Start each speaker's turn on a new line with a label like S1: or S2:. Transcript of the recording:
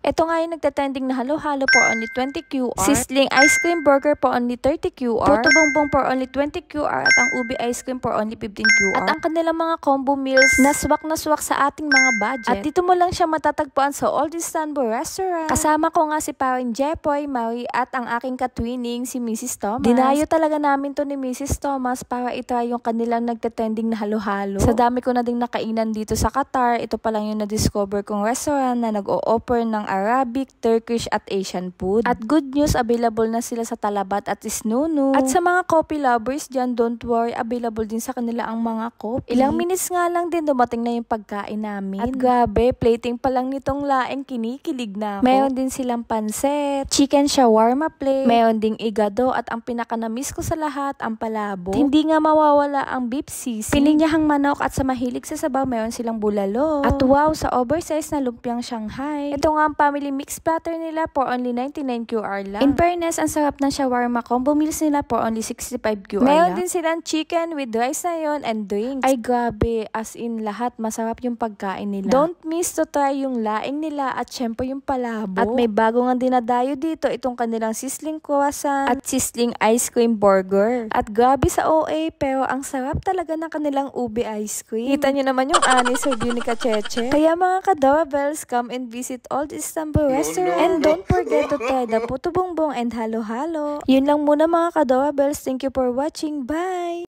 S1: Ito nga yung nagtatending na halo-halo for only 20 QR. Sizzling ice cream burger for only 30 QR. Puto bongbong for only 20 QR. At ang ubi ice cream for only 15 QR. At ang kanilang mga combo meals na swak sa ating mga budget. At dito mo lang siya matatagpuan sa Old Istanbul Restaurant. Kasama ko nga si Paring Jepoy, Maui at ang aking katwining si Mrs. Thomas. Dinayo talaga namin to ni Mrs. Thomas para itry yung kanilang nagtatending na halo-halo. Sa dami ko na ding nakainan dito sa Qatar, ito pa lang yung na-discover kong restaurant na nag-o-offer ng Arabic, Turkish at Asian food. At good news, available na sila sa Talabat at Isnunu. At sa mga coffee lovers dyan, don't worry, available din sa kanila ang mga coffee. Ilang minutes nga lang din dumating na yung pagkain namin. At grabe, plating pa lang nitong laing, kinikilig na ako. Meron din silang pansit, chicken shawarma plate, meron ding igado at ang pinaka-namiss ko sa lahat, ang palabo. At hindi nga mawawala ang beef sisig, pininyahang manok at sa mahilig sa sabaw, meron silang bulalo. At wow, sa oversize na lumpiang Shanghai. Ito nga ang family mix platter nila for only 99 QR lang. In fairness, ang sarap ng shawarma combo meals nila for only 65 QR Meron
S2: lang.
S1: din silang chicken with rice na yun and drinks. Ay grabe, as in lahat masarap yung pagkain nila. Don't miss to try yung laing nila at syempre yung palabo. At may bago nga dinadayo dito, itong kanilang sizzling croissant at sizzling ice cream burger. At grabe sa OA, pero ang sarap talaga ng kanilang ube ice cream. Kita nyo naman yung anis review ni Kacheche. Kaya mga ka-doorbells, come and visit Old Istanbul Restaurant. And don't forget to try the puto bongbong and halo-halo. Yun lang muna mga ka-doorbells. Thank you for watching. Bye!